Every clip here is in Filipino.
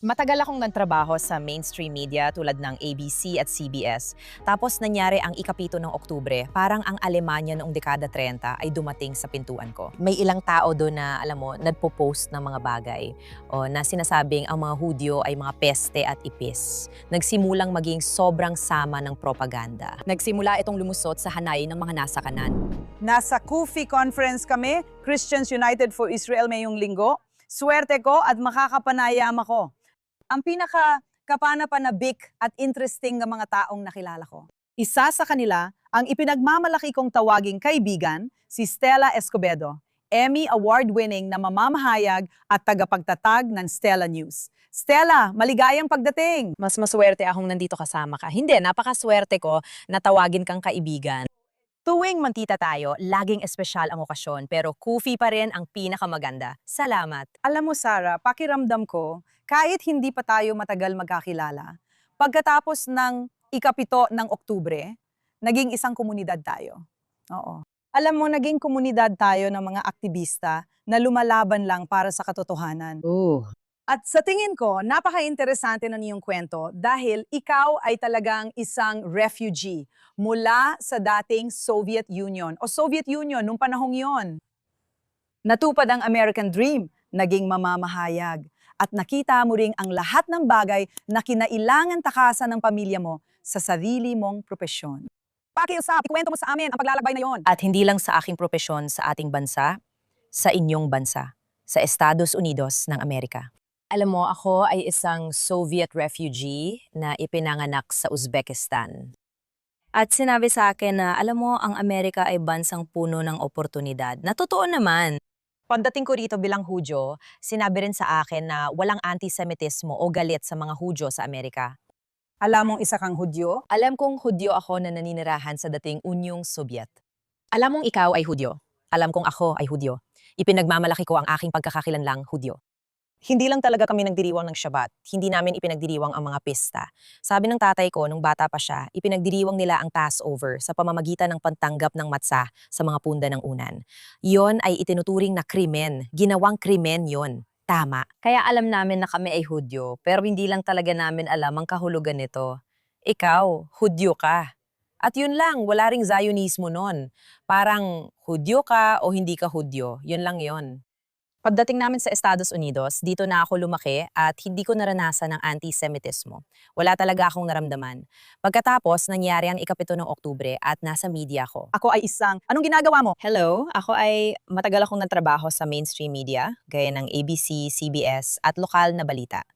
Matagal akong nagtrabaho sa mainstream media tulad ng ABC at CBS. Tapos nangyari ang ikapito ng Oktubre, parang ang Alemanya noong dekada 30 ay dumating sa pintuan ko. May ilang tao doon na, alam mo, nagpo-post ng mga bagay o na sinasabing ang mga Hudyo ay mga peste at ipis. Nagsimulang maging sobrang sama ng propaganda. Nagsimula itong lumusot sa hanay ng mga nasa kanan. Nasa Kufi Conference kami, Christians United for Israel ngayong linggo. Swerte ko at makakapanayam ako. Ang pinaka-kapanapanabik at interesting ng mga taong nakilala ko. Isa sa kanila, ang ipinagmamalaki kong tawaging kaibigan, si Stella Escobedo, Emmy Award-winning na mamamahayag at tagapagtatag ng Stella News. Stella, maligayang pagdating! Mas maswerte akong nandito kasama ka. Hindi, napakaswerte ko na tawagin kang kaibigan. Tuwing mantita tayo, laging espesyal ang okasyon, pero Kufi pa rin ang pinakamaganda. Salamat. Alam mo, Sarah, pakiramdam ko, kahit hindi pa tayo matagal magkakilala, pagkatapos ng ikapito ng Oktubre, naging isang komunidad tayo. Oo. Alam mo, naging komunidad tayo ng mga aktivista na lumalaban lang para sa katotohanan. At sa tingin ko, napaka-interesante ng iyong kwento dahil ikaw ay talagang isang refugee mula sa dating Soviet Union o Soviet Union nung panahong yon. Natupad ang American Dream, naging mamamahayag, at nakita mo ring ang lahat ng bagay na kinailangan takasan ng pamilya mo sa sarili mong propesyon. Pakiusap, ikwento mo sa amin ang paglalakbay na yon. At hindi lang sa aking propesyon sa ating bansa, sa inyong bansa, sa Estados Unidos ng Amerika. Alam mo, ako ay isang Soviet refugee na ipinanganak sa Uzbekistan. At sinabi sa akin na, alam mo, ang Amerika ay bansang puno ng oportunidad. Na totoo naman. Pagdating ko rito bilang Hudyo, sinabi rin sa akin na walang antisemitismo o galit sa mga Hudyo sa Amerika. Alam mong isa kang Hudyo? Alam kong Hudyo ako na naninirahan sa dating Unyong Sobyet. Alam mong ikaw ay Hudyo. Alam kong ako ay Hudyo. Ipinagmamalaki ko ang aking pagkakakilanlang Hudyo. Hindi lang talaga kami nagdiriwang ng Shabbat. Hindi namin ipinagdiriwang ang mga pista. Sabi ng tatay ko, nung bata pa siya, ipinagdiriwang nila ang Passover sa pamamagitan ng pagtanggap ng matsa sa mga punda ng unan. Yon ay itinuturing na krimen. Ginawang krimen yon. Tama. Kaya alam namin na kami ay Hudyo, pero hindi lang talaga namin alam ang kahulugan nito. Ikaw, Hudyo ka. At yun lang, wala ring Zionismo nun. Parang Hudyo ka o hindi ka Hudyo. Yun lang yon. Pagdating namin sa Estados Unidos, dito na ako lumaki at hindi ko naranasan ng antisemitismo. Wala talaga akong naramdaman. Pagkatapos, nangyari ang ikapito ng Oktubre at nasa media ko. Ako ay isang, anong ginagawa mo? Hello, ako ay matagal akong nagtrabaho sa mainstream media, gaya ng ABC, CBS at lokal na balita.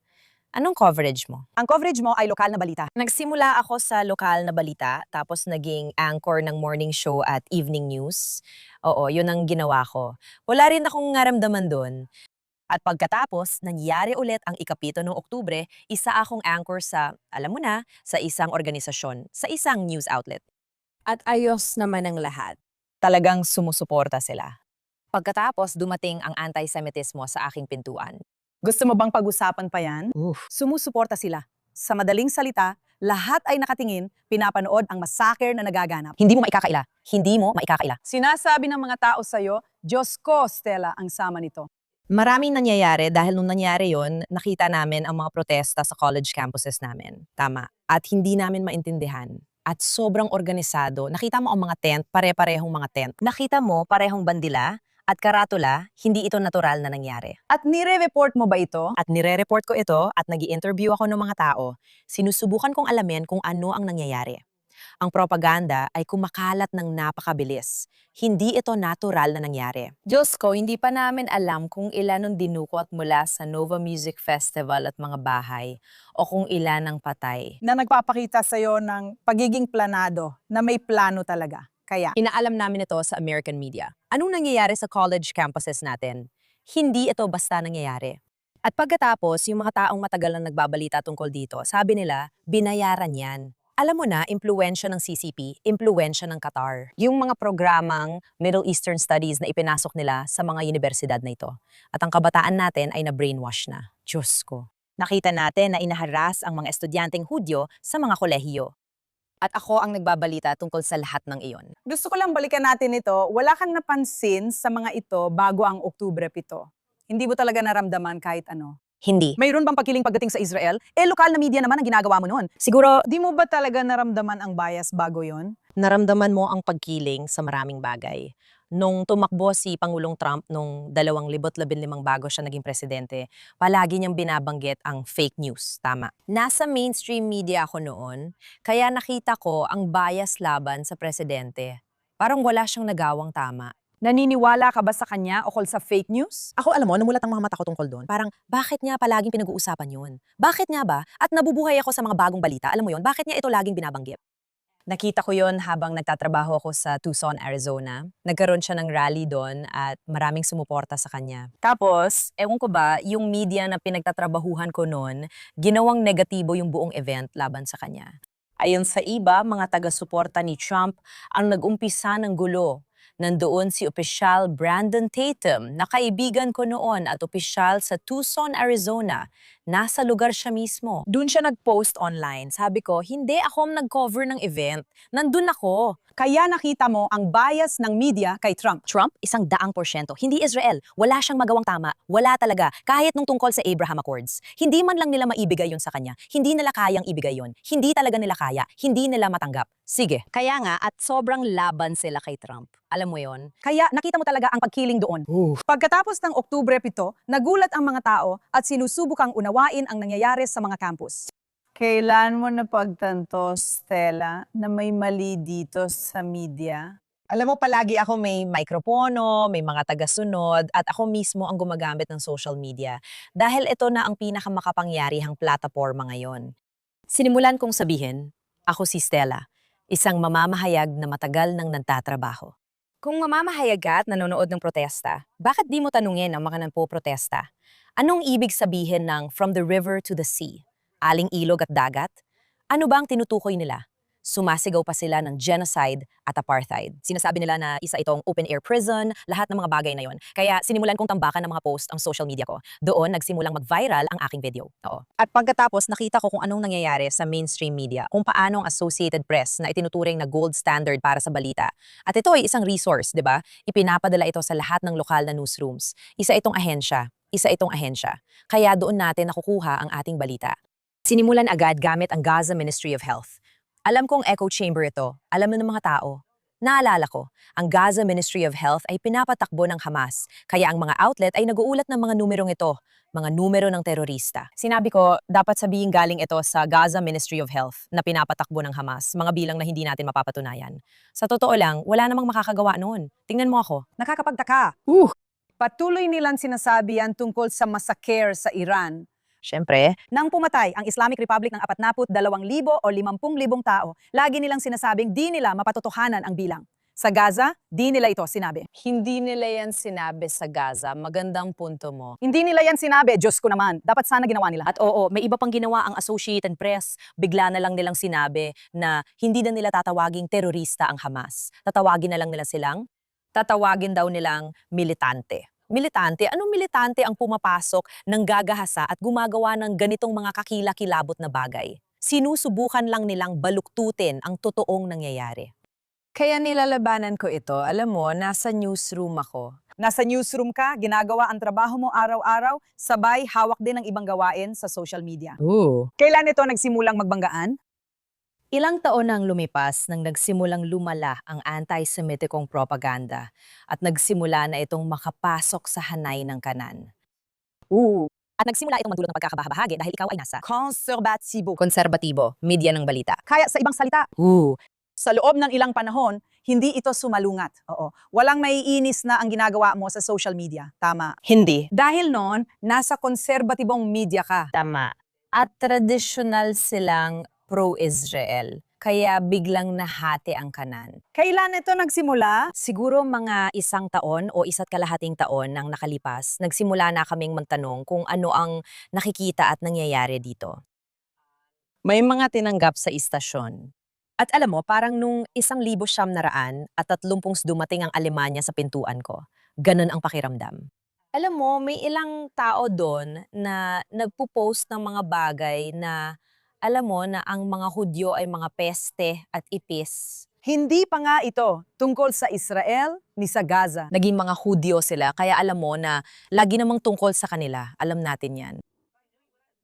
Anong coverage mo? Ang coverage mo ay lokal na balita. Nagsimula ako sa lokal na balita, tapos naging anchor ng morning show at evening news. Oo, yun ang ginawa ko. Wala rin akong naramdaman doon. At pagkatapos, nangyari ulit ang ikapito ng Oktubre, isa akong anchor sa, alam mo na, sa isang organisasyon, sa isang news outlet. At ayos naman ang lahat. Talagang sumusuporta sila. Pagkatapos, dumating ang antisemitismo sa aking pintuan. Gusto mo bang pag-usapan pa yan? Sumusuporta sila. Sa madaling salita, lahat ay nakatingin, pinapanood ang massacre na nagaganap. Hindi mo maikakaila. Hindi mo maikakaila. Sinasabi ng mga tao sa'yo, Diyos ko, Stella, ang sama nito. Maraming nangyayari dahil nung nangyari yon, nakita namin ang mga protesta sa college campuses namin. Tama. At hindi namin maintindihan. At sobrang organisado. Nakita mo ang mga tent, pare-parehong mga tent. Nakita mo parehong bandila at karatula, hindi ito natural na nangyari. At nire-report mo ba ito? At nire-report ko ito at nag-i-interview ako ng mga tao. Sinusubukan kong alamin kung ano ang nangyayari. Ang propaganda ay kumakalat ng napakabilis. Hindi ito natural na nangyari. Diyos ko, hindi pa namin alam kung ilan ang dinukot mula sa Nova Music Festival at mga bahay o kung ilan ang patay. Na nagpapakita sa'yo ng pagiging planado, na may plano talaga. Kaya, Inaalam namin ito sa American media. Anong nangyayari sa college campuses natin? Hindi ito basta nangyayari. At pagkatapos, yung mga taong matagal na nagbabalita tungkol dito, sabi nila, binayaran yan. Alam mo na, impluwensya ng CCP, impluwensya ng Qatar. Yung mga programang Middle Eastern Studies na ipinasok nila sa mga universidad na ito. At ang kabataan natin ay na-brainwash na. Diyos ko. Nakita natin na inaharas ang mga estudyanteng Hudyo sa mga kolehiyo. At ako ang nagbabalita tungkol sa lahat ng iyon. gusto ko lang balikan natin ito, wala kang napansin sa mga ito bago ang Oktubre 7. Hindi mo talaga naramdaman kahit ano. Hindi. Mayroon bang pagkiling pagdating sa Israel? Lokal na media naman ang ginagawa mo noon. Siguro, Di mo ba talaga naramdaman ang bias bago yon? naramdaman mo ang pagkiling sa maraming bagay. Nung tumakbo si Pangulong Trump nung 2015 bago siya naging presidente, palagi niyang binabanggit ang fake news, tama. Nasa mainstream media ako noon, kaya nakita ko ang bias laban sa presidente. Parang wala siyang nagawang tama. Naniniwala ka ba sa kanya ukol sa fake news? Ako alam mo, namulat ang mga mata ko tungkol doon. Parang, bakit niya palaging pinag-uusapan yun? Bakit nga ba? At nabubuhay ako sa mga bagong balita, alam mo yun, bakit niya ito laging binabanggit? Nakita ko yon habang nagtatrabaho ako sa Tucson, Arizona. Nagkaroon siya ng rally doon at maraming sumuporta sa kanya. Tapos, ewan ko ba, yung media na pinagtatrabahuhan ko noon, ginawang negatibo yung buong event laban sa kanya. Ayon sa iba, mga taga-suporta ni Trump ang nag-umpisa ng gulo. Nandoon si opisyal Brandon Tatum, na kaibigan ko noon at opisyal sa Tucson, Arizona. Nasa lugar siya mismo. Doon siya nag-post online. Sabi ko, hindi ako nag-cover ng event. Nandun ako. Kaya nakita mo ang bias ng media kay Trump. Trump, 100%. Hindi Israel. Wala siyang magawang tama. Wala talaga. Kahit nung tungkol sa Abraham Accords. Hindi man lang nila maibigay yun sa kanya. Hindi nila kayang ibigay yun. Hindi talaga nila kaya. Hindi nila matanggap. Sige. Kaya nga, at sobrang laban sila kay Trump. Alam mo yon? Kaya nakita mo talaga ang pagkiling doon. Pagkatapos ng Oktubre 7, nagulat ang mga tao at sinusubukang unawain ang nangyayari sa mga campus. Kailan mo napagtanto, Stella, na may mali dito sa media? Alam mo, palagi ako may mikropono, may mga tagasunod, at ako mismo ang gumagamit ng social media. Dahil ito na ang pinakamakapangyarihang plataporma ngayon. Sinimulan kong sabihin, ako si Stella, isang mamamahayag na matagal nang nagtatrabaho. Kung mamamahayag ka at nanonood ng protesta, bakit di mo tanungin ang mga nagpo-protesta? Anong ibig sabihin ng from the river to the sea? Aling ilog at dagat? Ano ba ang tinutukoy nila? Sumasigaw pa sila ng genocide at apartheid. Sinasabi nila na isa itong open-air prison, lahat ng mga bagay na yon. Kaya sinimulan kong tambakan ng mga post ang social media ko. Doon nagsimulang mag-viral ang aking video. Oo. At pagkatapos nakita ko kung anong nangyayari sa mainstream media, kung paano ang Associated Press na itinuturing na gold standard para sa balita. At ito ay isang resource, di ba? Ipinapadala ito sa lahat ng lokal na newsrooms. Isa itong ahensya. Kaya doon natin nakukuha ang ating balita. Sinimulan agad gamit ang Gaza Ministry of Health. Alam kong echo chamber ito, alam na ng mga tao. Naalala ko, ang Gaza Ministry of Health ay pinapatakbo ng Hamas, kaya ang mga outlet ay naguulat ng mga numerong ito, mga numero ng terorista. Sinabi ko, dapat sabihin galing ito sa Gaza Ministry of Health na pinapatakbo ng Hamas, mga bilang na hindi natin mapapatunayan. Sa totoo lang, wala namang makakagawa noon. Tingnan mo ako. Nakakapagtaka. Patuloy nilang sinasabi yan tungkol sa massacre sa Iran. Siyempre, Nang pumatay ang Islamic Republic ng 42,000 o 50,000 tao, lagi nilang sinasabing di nila mapatotohanan ang bilang. Sa Gaza, di nila ito sinabi. hindi nila yan sinabi sa Gaza. Magandang punto mo. Hindi nila yan sinabi, Diyos ko naman. Dapat sana ginawa nila. At oo, may iba pang ginawa ang Associated Press. Bigla na lang nilang sinabi na hindi na nila tatawaging terorista ang Hamas. Tatawagin na lang nila tatawagin daw nilang militante. Militante? Anong militante ang pumapasok ng gagahasa at gumagawa ng ganitong mga kakilakilabot na bagay? Sinusubukan lang nilang baluktutin ang totoong nangyayari. Kaya nilalabanan ko ito. Alam mo, nasa newsroom ako. Nasa newsroom ka, ginagawa ang trabaho mo araw-araw, sabay hawak din ng ibang gawain sa social media. Kailan ito nagsimulang magbanggaan? Ilang taon nang lumipas nang nagsimulang lumala ang anti-Semitikong propaganda at nagsimula na itong makapasok sa hanay ng kanan. At nagsimula itong magdulot ng pagkakabahabahagi dahil ikaw ay nasa konserbatibo, media ng balita. Kaya sa ibang salita, sa loob ng ilang panahon, hindi ito sumalungat. Oo. Walang maiinis na ang ginagawa mo sa social media. Tama. Hindi. Dahil noon, nasa konserbatibong media ka. Tama. At tradisyonal silang pro-Israel. Kaya biglang nahati ang kanan. Kailan ito nagsimula? Siguro mga 1 taon o 1.5 taon nang nakalipas, nagsimula na kaming magtanong kung ano ang nakikita at nangyayari dito. May mga tinanggap sa istasyon. At alam mo, parang nung 1,900 at 30 dumating ang Alemanya sa pintuan ko, ganun ang pakiramdam. Alam mo, may ilang tao doon na nagpo-post ng mga bagay na alam mo na ang mga Hudyo ay mga peste at ipis. Hindi pa nga ito tungkol sa Israel ni sa Gaza. Naging mga Hudyo sila, kaya alam mo na lagi namang tungkol sa kanila. Alam natin yan.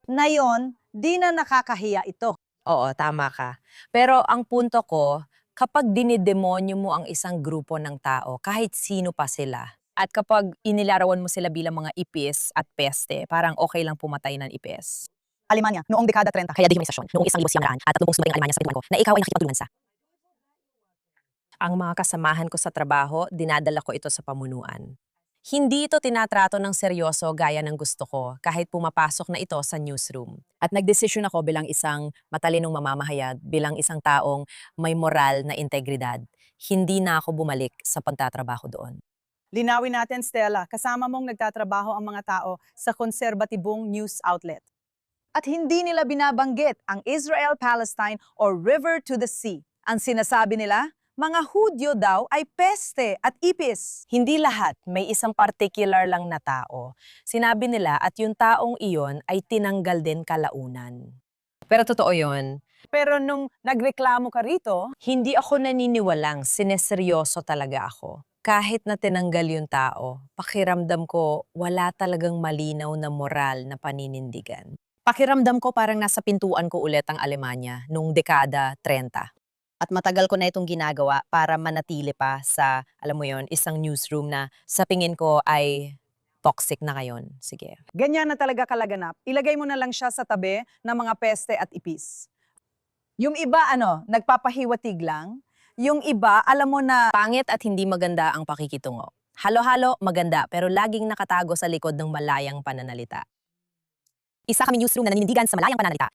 Ngayon, di na nakakahiya ito. Oo, tama ka. Pero ang punto ko, kapag dinidemonyo mo ang isang grupo ng tao, kahit sino pa sila, at kapag inilarawan mo sila bilang mga ipis at peste, parang okay lang pumatay ng ipis. Alemanya, noong dekada 30. Kaya dehumanisasyon, noong 1,000 at 30 sumating ang Alemanya sa pintuan ko, na ikaw ay nakikipagtulungan sa. Ang mga kasamahan ko sa trabaho, dinadala ko ito sa pamunuan. Hindi ito tinatrato ng seryoso gaya ng gusto ko kahit pumapasok na ito sa newsroom. At nagdesisyon ako bilang isang matalinong mamamahayag, bilang isang taong may moral na integridad. Hindi na ako bumalik sa pagtatrabaho doon. Linawin natin, Stella, kasama mong nagtatrabaho ang mga tao sa konserbatibong news outlet. At hindi nila binabanggit ang Israel-Palestine or River to the Sea. Ang sinasabi nila, mga Hudyo daw ay peste at ipis. Hindi lahat, may isang particular lang na tao. Sinabi nila at yung taong iyon ay tinanggal din kalaunan. Pero totoo yun. Pero nung nagreklamo ka rito, Hindi ako naniniwalang, sineseryoso talaga ako. Kahit na tinanggal yung tao, pakiramdam ko wala talagang malinaw na moral na paninindigan. Pakiramdam ko parang nasa pintuan ko ulit ang Alemanya noong dekada 30. At matagal ko na itong ginagawa para manatili pa sa, alam mo yon, isang newsroom na sa tingin ko ay toxic na ngayon. Sige. ganyan na talaga kalaganap. Ilagay mo na lang siya sa tabi ng mga peste at ipis. Yung iba, nagpapahiwatig lang. Yung iba, alam mo na Pangit at hindi maganda ang pakikitungo. Halo-halo, maganda, pero laging nakatago sa likod ng malayang pananalita. Isa kami newsroom na naninindigan sa malayang pananalita.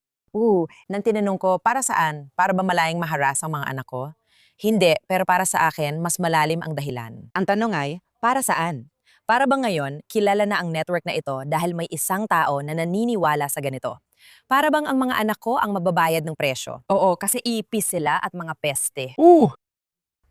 Nang tinanong ko, para saan? Para ba malayang maharas ang mga anak ko? Hindi, pero para sa akin, mas malalim ang dahilan. Ang tanong ay, para saan? Para ba ngayon, kilala na ang network na ito dahil may isang tao na naniniwala sa ganito? Para bang ang mga anak ko ang magbabayad ng presyo? Oo, kasi ipis sila at mga peste.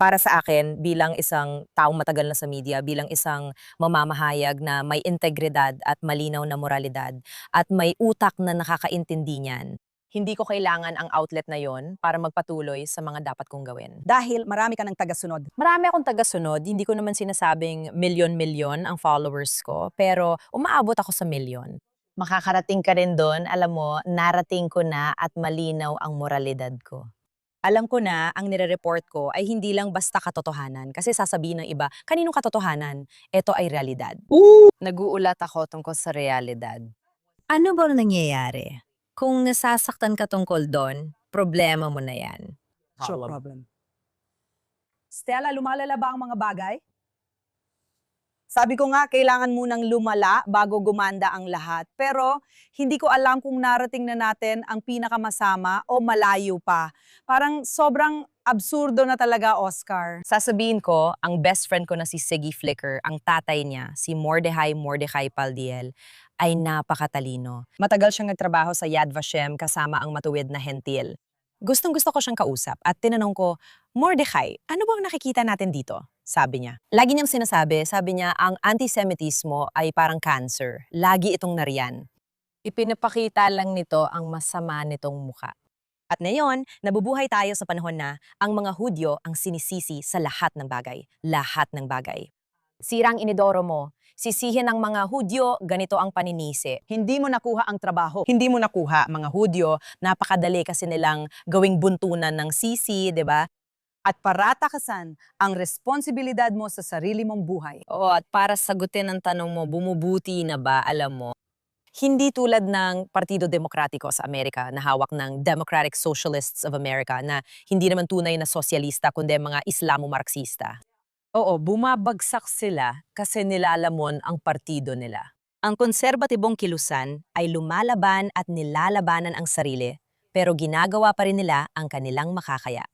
Para sa akin, bilang isang taong matagal na sa media, bilang isang mamamahayag na may integridad at malinaw na moralidad at may utak na nakakaintindi niyan, hindi ko kailangan ang outlet na yon para magpatuloy sa mga dapat kong gawin. dahil marami ka ng tagasunod. Marami akong tagasunod, hindi ko naman sinasabing milyon-milyon ang followers ko, pero umaabot ako sa milyon. Makakarating ka rin doon, alam mo, narating ko na at malinaw ang moralidad ko. Alam ko na ang nire-report ko ay hindi lang basta katotohanan kasi sasabihin ng iba, kaninong katotohanan? Ito ay realidad. Naguulat ako tungkol sa realidad. Ano ba nangyayari? Kung nasasaktan ka tungkol doon, problema mo na yan. Sure problem. Stella, lumalala ba ang mga bagay? Sabi ko nga, kailangan munang lumala bago gumanda ang lahat. Pero hindi ko alam kung narating na natin ang pinakamasama o malayo pa. Parang sobrang absurdo na talaga, Oscar. Sasabihin ko, ang best friend ko na si Siggy Flicker, ang tatay niya, si Mordecai Paldiel, ay napakatalino. Matagal siyang nagtrabaho sa Yad Vashem kasama ang matuwid na hentil. Gustong-gusto ko siyang kausap at tinanong ko, Mordecai, ano bang nakikita natin dito? Sabi niya. Lagi niyang sinasabi, sabi niya, ang antisemitismo ay parang cancer. Lagi itong nariyan. Ipinapakita lang nito ang masama nitong muka. At ngayon, nabubuhay tayo sa panahon na ang mga Hudyo ang sinisisi sa lahat ng bagay. Lahat ng bagay. Sirang inidoro mo, sisihin ng mga Hudyo, ganito ang paninisi. Hindi mo nakuha ang trabaho. Hindi mo nakuha, mga Hudyo, napakadali kasi nilang gawing buntunan ng sisi, di ba? At paratakasan ang responsibilidad mo sa sarili mong buhay. Oo, at para sagutin ang tanong mo, bumubuti na ba, alam mo? Hindi tulad ng Partido Demokratiko sa Amerika na hawak ng Democratic Socialists of America na hindi naman tunay na sosyalista kundi mga Islamo-Marxista. Oo, bumabagsak sila kasi nilalamon ang partido nila. Ang konserbatibong kilusan ay lumalaban at nilalabanan ang sarili, pero ginagawa pa rin nila ang kanilang makakaya.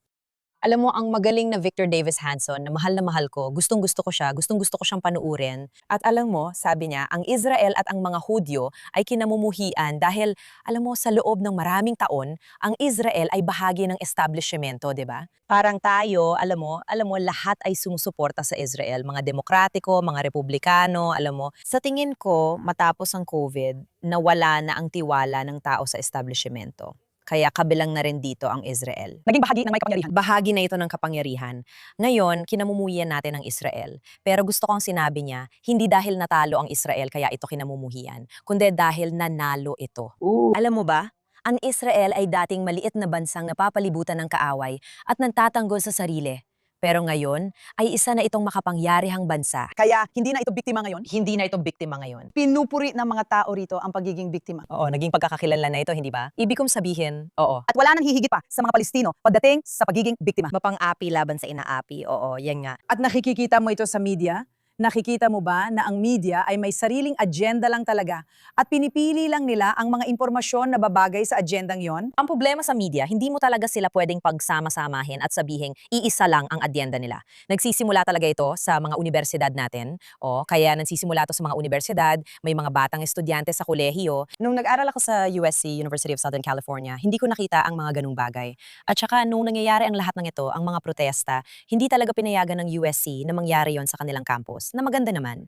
Alam mo, ang magaling na Victor Davis Hanson na mahal ko, gustong-gusto ko siya, gustong-gusto ko siyang panuurin. At alam mo, sabi niya, ang Israel at ang mga Hudyo ay kinamumuhian dahil, alam mo, sa loob ng maraming taon, ang Israel ay bahagi ng establishmento, di ba? Parang tayo, alam mo, lahat ay sumusuporta sa Israel. Mga demokratiko, mga republikano, alam mo. Sa tingin ko, matapos ang COVID, nawala na ang tiwala ng tao sa establishmento. Kaya kabilang na rin dito ang Israel. Naging bahagi ng may kapangyarihan. Bahagi na ito ng kapangyarihan. Ngayon, kinamumuhian natin ang Israel. Pero gusto kong sinabi niya, hindi dahil natalo ang Israel kaya ito kinamumuhian, kundi dahil nanalo ito. Alam mo ba? Ang Israel ay dating maliit na bansang napapalibutan ng kaaway at nagtatanggol sa sarili. Pero ngayon, ay isa na itong makapangyarihang bansa. Kaya hindi na ito biktima ngayon. Hindi na ito biktima ngayon. Pinupuri ng mga tao rito ang pagiging biktima. Oo, naging pagkakakilanlan na ito, hindi ba? Ibig kong sabihin, oo. At wala nang hihigit pa sa mga Palestino pagdating sa pagiging biktima. Mapang-api laban sa inaapi, oo, yan nga. At nakikita mo ito sa media? Nakikita mo ba na ang media ay may sariling agenda lang talaga at pinipili lang nila ang mga impormasyon na babagay sa agendang yon? Ang problema sa media, hindi mo talaga sila pwedeng pagsama-samahin at sabihing iisa lang ang adyenda nila. Nagsisimula talaga ito sa mga universidad natin, o kaya nagsisimula ito sa mga universidad, may mga batang estudyante sa kolehiyo. Nung nag-aral ako sa USC, University of Southern California, hindi ko nakita ang mga ganung bagay. At saka nung nangyayari ang lahat ng ito, ang mga protesta, hindi talaga pinayagan ng USC na mangyari yon sa kanilang campus, na maganda naman.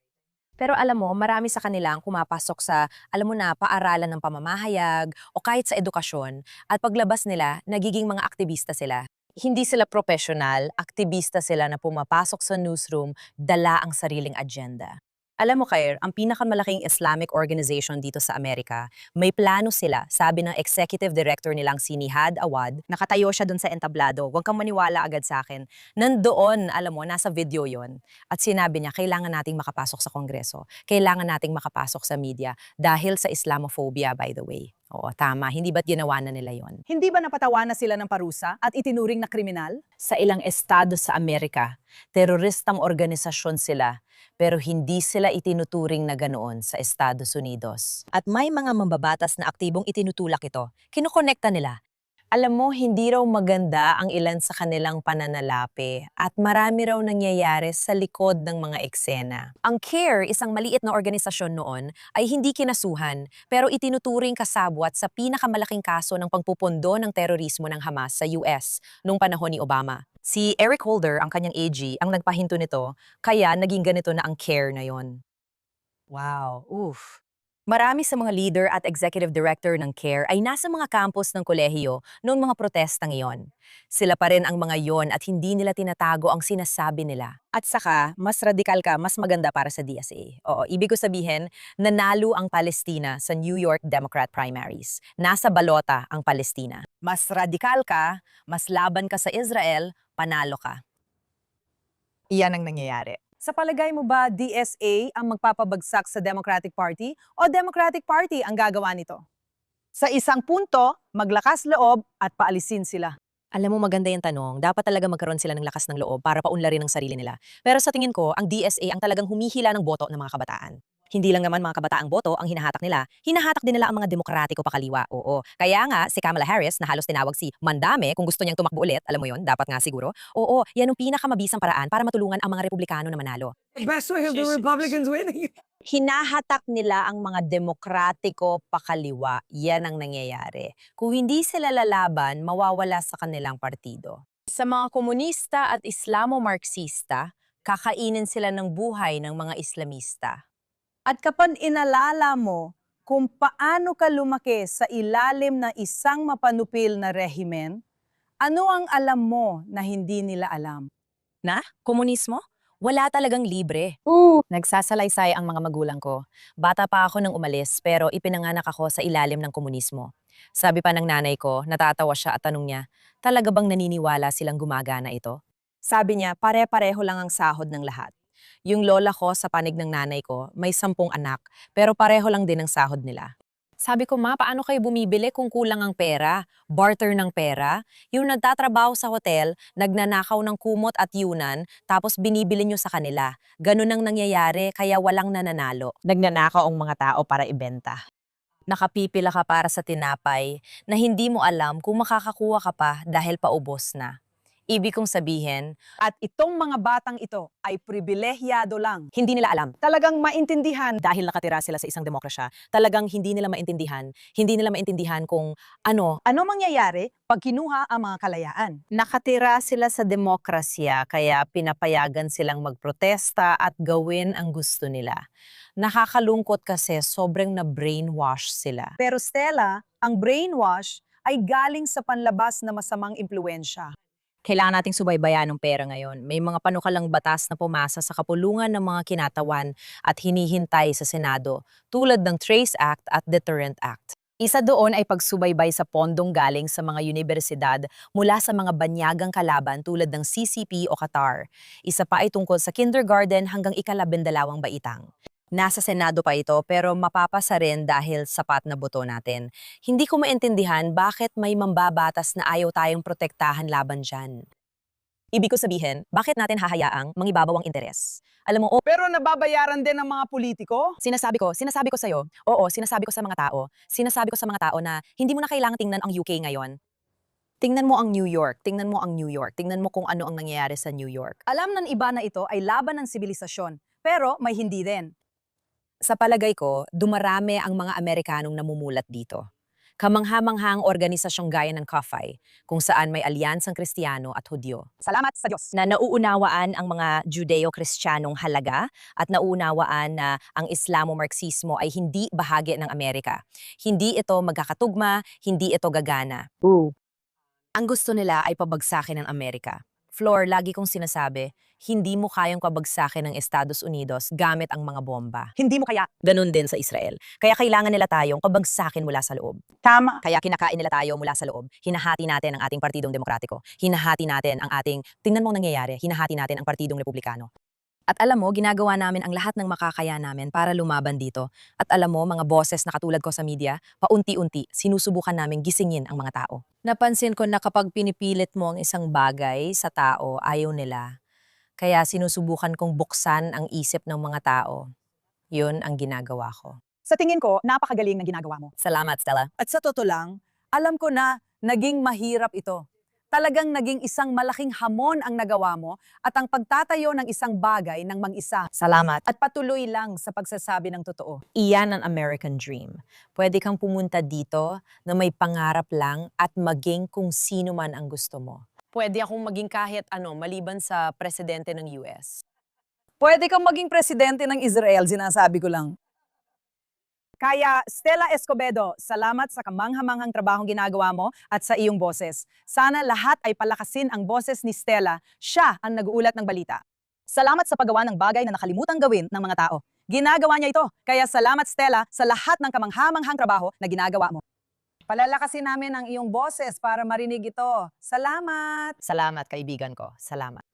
Pero alam mo, marami sa kanila ang kumapasok sa, alam mo na, paaralan ng pamamahayag o kahit sa edukasyon at paglabas nila, nagiging mga aktivista sila. Hindi sila professional, aktivista sila na pumapasok sa newsroom, dala ang sariling agenda. Alam mo, Kair, ang pinakamalaking Islamic organization dito sa Amerika, may plano sila, sabi ng executive director nilang si Nihad Awad, nakatayo siya dun sa entablado, huwag kang maniwala agad sa akin. Nandoon, alam mo, nasa video yon. At sinabi niya, kailangan nating makapasok sa Kongreso, kailangan nating makapasok sa media, dahil sa Islamophobia, by the way. Oo, tama. Hindi ba't ginawa na nila yon? Hindi ba napatawanan sila ng parusa at itinuring na kriminal? Sa ilang estado sa Amerika, teroristang organisasyon sila, pero hindi sila itinuturing na ganoon sa Estados Unidos. At may mga mambabatas na aktibong itinutulak ito, kinukonekta nila. Alam mo, hindi raw maganda ang ilan sa kanilang pananalapi at marami raw nangyayari sa likod ng mga eksena. Ang CARE, isang maliit na organisasyon noon, ay hindi kinasuhan pero itinuturing kasabwat sa pinakamalaking kaso ng pagpupundo ng terorismo ng Hamas sa US noong panahon ni Obama. Si Eric Holder, ang kanyang AG, ang nagpahinto nito, kaya naging ganito na ang CARE na yon. Wow, oof. Marami sa mga leader at executive director ng CARE ay nasa mga campus ng kolehiyo noong mga protestang iyon. Sila pa rin ang mga yon at hindi nila tinatago ang sinasabi nila. At saka, mas radikal ka, mas maganda para sa DSA. Oo, ibig ko sabihin, nanalo ang Palestina sa New York Democrat primaries. Nasa balota ang Palestina. Mas radikal ka, mas laban ka sa Israel, panalo ka. Iyan ang nangyayari. Sa palagay mo ba DSA ang magpapabagsak sa Democratic Party o Democratic Party ang gagawa nito? Sa isang punto, maglakas loob at paalisin sila. Alam mo, maganda yung tanong. Dapat talaga magkaroon sila ng lakas ng loob para paunlarin ang sarili nila. Pero sa tingin ko, ang DSA ang talagang humihila ng boto ng mga kabataan. Hindi lang naman mga kabataang boto ang hinahatak nila, hinahatak din nila ang mga demokratiko pakaliwa. Oo. Kaya nga, si Kamala Harris na halos tinawag si Mandame kung gusto niyang tumakbo ulit, alam mo yon, dapat nga siguro. Oo, yan ang pinakamabisang paraan para matulungan ang mga Republikano na manalo. Best way of the Republicans winning. Hinahatak nila ang mga demokratiko pakaliwa. Yan ang nangyayari. Kung hindi sila lalaban, mawawala sa kanilang partido. Sa mga komunista at Islamo-Marxista, kakainin sila ng buhay ng mga Islamista. At kapag inalala mo kung paano ka lumaki sa ilalim ng isang mapanupil na rehimen, ano ang alam mo na hindi nila alam? Na? Komunismo? Wala talagang libre. Nagsasalaysay ang mga magulang ko. Bata pa ako nang umalis pero ipinanganak ako sa ilalim ng komunismo. Sabi pa ng nanay ko, natatawa siya at tanong niya, talaga bang naniniwala silang gumagana ito? Sabi niya, pare-pareho lang ang sahod ng lahat. Yung lola ko sa panig ng nanay ko, may 10 anak, pero pareho lang din ang sahod nila. Sabi ko, ma, paano kayo bumibili kung kulang ang pera? Barter ng pera? Yung nagtatrabaho sa hotel, nagnanakaw ng kumot at yunan, tapos binibili nyo sa kanila. Ganun ang nangyayari, kaya walang nananalo. Nagnanakaw ang mga tao para ibenta. Nakapipila ka para sa tinapay na hindi mo alam kung makakakuha ka pa dahil paubos na. Ibig kong sabihin, At itong mga batang ito ay pribilehyado lang. hindi nila alam. Talagang maintindihan. Dahil nakatira sila sa isang demokrasya, talagang hindi nila maintindihan kung ano. Ano mangyayari pag kinuha ang mga kalayaan? Nakatira sila sa demokrasya, kaya pinapayagan silang magprotesta at gawin ang gusto nila. Nakakalungkot kasi sobrang na-brainwash sila. Pero Stella, ang brainwash ay galing sa panlabas na masamang impluensya. Kailangan nating subaybayan ng pera ngayon. May mga panukalang batas na pumasa sa kapulungan ng mga kinatawan at hinihintay sa Senado, tulad ng Trace Act at Deterrent Act. Isa doon ay pagsubaybay sa pondong galing sa mga universidad mula sa mga banyagang kalaban tulad ng CCP o Qatar. Isa pa ay tungkol sa kindergarten hanggang ikalabindalawang baitang. Nasa Senado pa ito pero mapapasa rin dahil sapat na boto natin. Hindi ko maintindihan bakit may mambabatas na ayaw tayong protektahan laban dyan. Ibig ko sabihin, bakit natin hahayaang mangibabaw ang interes? Alam mo, Pero nababayaran din ng mga politiko? sinasabi ko sa'yo, sinasabi ko sa mga tao na hindi mo na kailangang tingnan ang UK ngayon. Tingnan mo ang New York, tingnan mo kung ano ang nangyayari sa New York. Alam ng iba na ito ay laban ng sibilisasyon, pero may hindi din. Sa palagay ko, dumarami ang mga Amerikanong namumulat dito. Kamangha-manghang organisasyong gaya ng CAFI, kung saan may alyansang Kristiyano at Hudyo. Salamat sa Diyos. Na nauunawaan ang mga Judeo-Kristiyanong halaga at nauunawaan na ang Islamo-Marxismo ay hindi bahagi ng Amerika. Hindi ito magkakatugma, hindi ito gagana. Ang gusto nila ay pabagsakin ng Amerika. Floor, lagi kong sinasabi, hindi mo kayang pabagsakin ng Estados Unidos gamit ang mga bomba. Hindi mo kaya. Ganun din sa Israel. Kaya kailangan nila tayong pabagsakin mula sa loob. Tama. Kaya kinakain nila tayo mula sa loob. Hinahati natin ang ating Partidong Demokratiko. Hinahati natin ang ating, tingnan mo ang nangyayari, hinahati natin ang Partidong Republikano. At alam mo, ginagawa namin ang lahat ng makakaya namin para lumaban dito. At alam mo, mga boses na katulad ko sa media, paunti-unti, sinusubukan namin gisingin ang mga tao. Napansin ko na kapag pinipilit mo ang isang bagay sa tao, ayaw nila. Kaya sinusubukan kong buksan ang isip ng mga tao. Yun ang ginagawa ko. Sa tingin ko, napakagaling ng ginagawa mo. Salamat, Stella. At sa totoo lang, alam ko na naging mahirap ito. Talagang naging isang malaking hamon ang nagawa mo at ang pagtatayo ng isang bagay ng mag-isa. Salamat. At patuloy lang sa pagsasabi ng totoo. Iyan ang American Dream. Pwede kang pumunta dito na may pangarap lang at maging kung sino man ang gusto mo. Pwede akong maging kahit ano maliban sa presidente ng US. Pwede kang maging presidente ng Israel, sinasabi ko lang. Kaya, Stella Escobedo, salamat sa kamangha-manghang trabahong ginagawa mo at sa iyong boses. Sana lahat ay palakasin ang boses ni Stella. Siya ang nag-uulat ng balita. Salamat sa paggawa ng bagay na nakalimutang gawin ng mga tao. Ginagawa niya ito. Kaya salamat, Stella, sa lahat ng kamangha-manghang trabaho na ginagawa mo. Palalakasin namin ang iyong boses para marinig ito. Salamat! Salamat, kaibigan ko. Salamat.